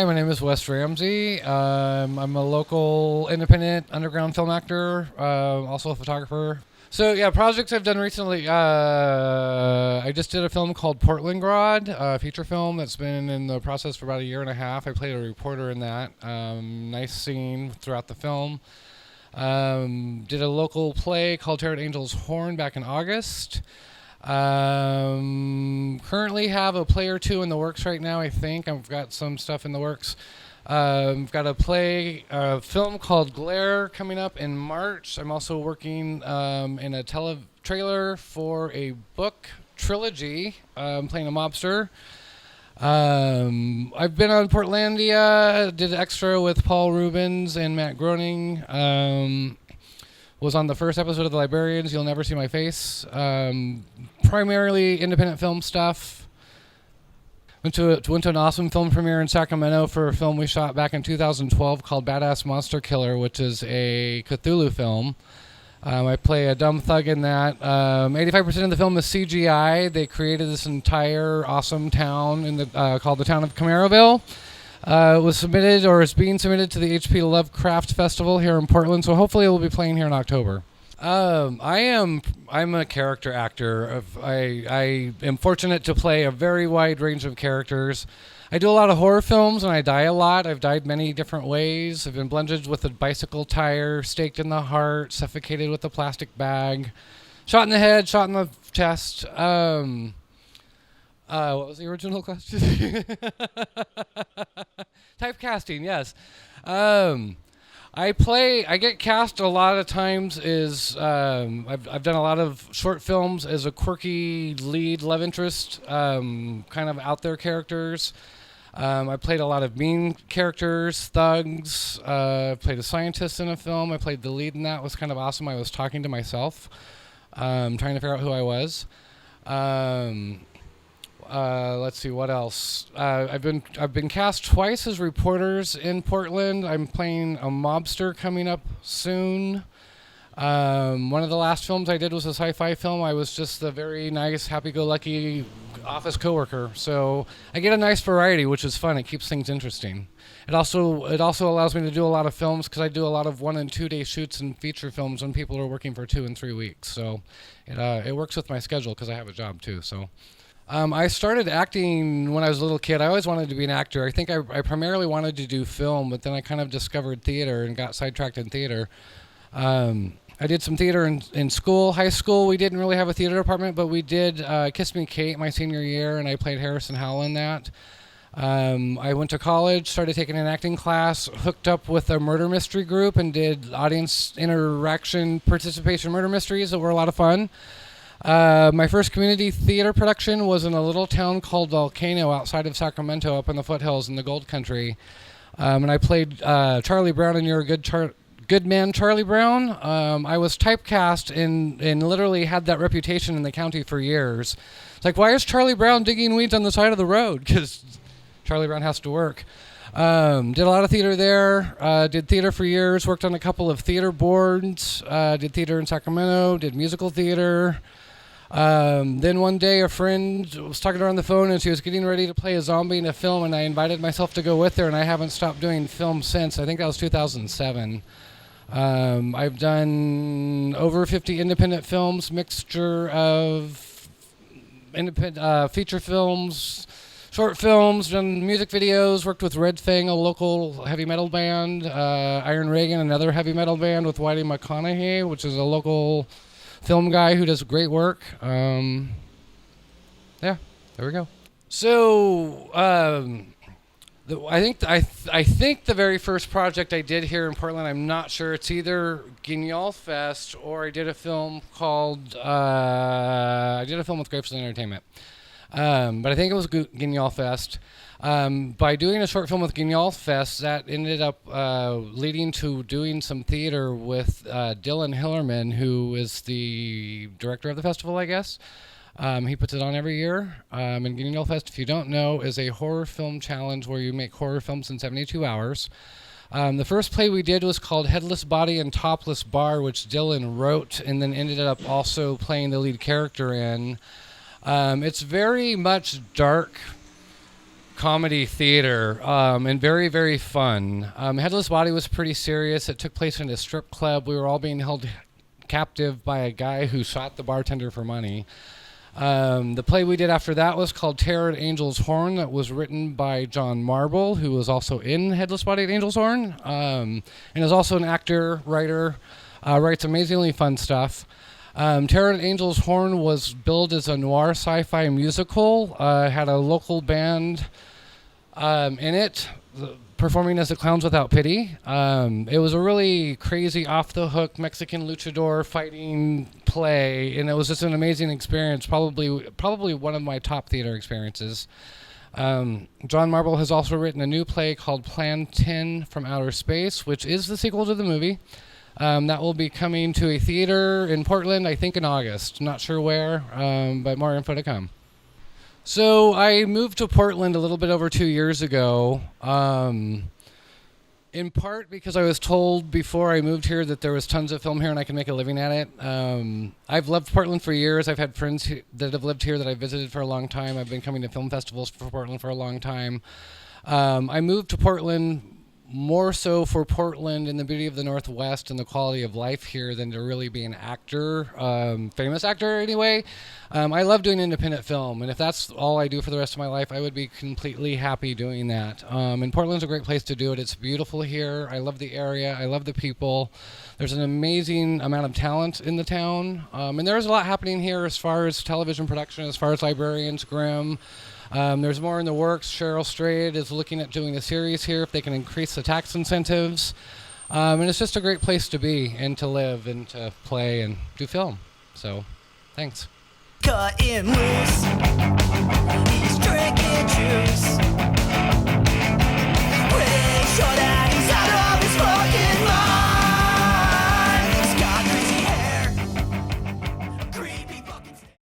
Hi, my name is West Ramsey. I'm a local independent underground film actor, also a photographer. So yeah, projects I've done recently. I just did a film called Portland Grad, a feature film that's been in the process for about a year and a half. I played a reporter in that. Nice scene throughout the film. Did a local play called Terror at Angel's Horn back in August. Currently have a play or two in the works right now. I think I've got some stuff in the works. I've got a film called Glare coming up in March. I'm also working in a trailer for a book trilogy. I'm playing a mobster. I've been on Portlandia, did extra with Paul Rubens and Matt Groening. Was on the first episode of The Librarians, You'll Never See My Face. Primarily independent film stuff. Went to an awesome film premiere in Sacramento for a film we shot back in 2012 called Badass Monster Killer, which is a Cthulhu film. I play a dumb thug in that. 85% of the film is CGI. They created this entire awesome town called the town of Camaroville. It was submitted, or is being submitted, to the H.P. Lovecraft Festival here in Portland, so hopefully it will be playing here in October. I'm a character actor. I am fortunate to play a very wide range of characters. I do a lot of horror films, and I die a lot. I've died many different ways. I've been bludgeoned with a bicycle tire, staked in the heart, suffocated with a plastic bag, shot in the head, shot in the chest. What was the original question? Typecasting, yes. I get cast a lot of times I've done a lot of short films as a quirky lead love interest, kind of out there characters. I played a lot of mean characters, thugs. Played a scientist in a film. I played the lead in that. It was kind of awesome. I was talking to myself, trying to figure out who I was. Let's see what else. I've been cast twice as reporters in Portland. I'm playing a mobster coming up soon. One of the last films I did was a sci-fi film. I was just the very nice, happy-go-lucky office coworker. So I get a nice variety, which is fun. It keeps things interesting. It also allows me to do a lot of films because I do a lot of 1 and 2 day shoots and feature films when people are working for 2 and 3 weeks. So it works with my schedule because I have a job too. So. I started acting when I was a little kid. I always wanted to be an actor. I think I primarily wanted to do film, but then I kind of discovered theater and got sidetracked in theater. I did some theater in school. High school, we didn't really have a theater department, but we did Kiss Me Kate my senior year, and I played Harrison Howell in that. I went to college, started taking an acting class, hooked up with a murder mystery group, and did audience interaction participation murder mysteries that were a lot of fun. My first community theater production was in a little town called Volcano outside of Sacramento up in the foothills in the Gold Country. And I played Charlie Brown in You're a Good Man, Charlie Brown. I was typecast and literally had that reputation in the county for years. It's like, why is Charlie Brown digging weeds on the side of the road? Because Charlie Brown has to work. Did a lot of theater there, did theater for years, worked on a couple of theater boards, did theater in Sacramento, did musical theater. Then one day a friend was talking to her on the phone and she was getting ready to play a zombie in a film, and I invited myself to go with her, and I haven't stopped doing film since. I think that was 2007. I've done over 50 independent films, mixture of independent feature films, short films, done music videos, worked with Red Fang, a local heavy metal band, Iron Reagan, another heavy metal band with Whitey McConaughey, which is a local film guy who does great work. Yeah, there we go. So I think the very first project I did here in Portland, I'm not sure, it's either Guignol Fest or I did a film with Grapefruit Entertainment. But I think it was Guignol Fest. By doing a short film with Guignol Fest, that ended up leading to doing some theater with Dylan Hillerman, who is the director of the festival, I guess. He puts it on every year. And Guignol Fest, if you don't know, is a horror film challenge where you make horror films in 72 hours. The first play we did was called Headless Body and Topless Bar, which Dylan wrote and then ended up also playing the lead character in. It's very much dark comedy theater, and very, very fun. Headless Body was pretty serious. It took place in a strip club. We were all being held captive by a guy who shot the bartender for money. The play we did after that was called Terror at Angel's Horn. That was written by John Marble, who was also in Headless Body at Angel's Horn, and is also an actor, writer, writes amazingly fun stuff. Terror at Angel's Horn was billed as a noir sci-fi musical. Had a local band in it, performing as the Clowns Without Pity. It was a really crazy, off-the-hook Mexican luchador fighting play, and it was just an amazing experience, probably one of my top theater experiences. John Marble has also written a new play called Plan 10 from Outer Space, which is the sequel to the movie. That will be coming to a theater in Portland, I think in August. Not sure where, but more info to come. So I moved to Portland a little bit over 2 years ago, in part because I was told before I moved here that there was tons of film here and I can make a living at it. I've loved Portland for years. I've had friends that have lived here that I've visited for a long time. I've been coming to film festivals for Portland for a long time. I moved to Portland more so for Portland and the beauty of the Northwest and the quality of life here than to really be an actor, famous actor anyway. I love doing independent film, and if that's all I do for the rest of my life, I would be completely happy doing that. And Portland's a great place to do it. It's beautiful here. I love the area. I love the people. There's an amazing amount of talent in the town, and there's a lot happening here as far as television production, as far as librarians, Grimm. There's more in the works. Cheryl Strayed is looking at doing a series here if they can increase the tax incentives. And it's just a great place to be and to live and to play and do film. So, thanks. Cut him loose. He's drinking.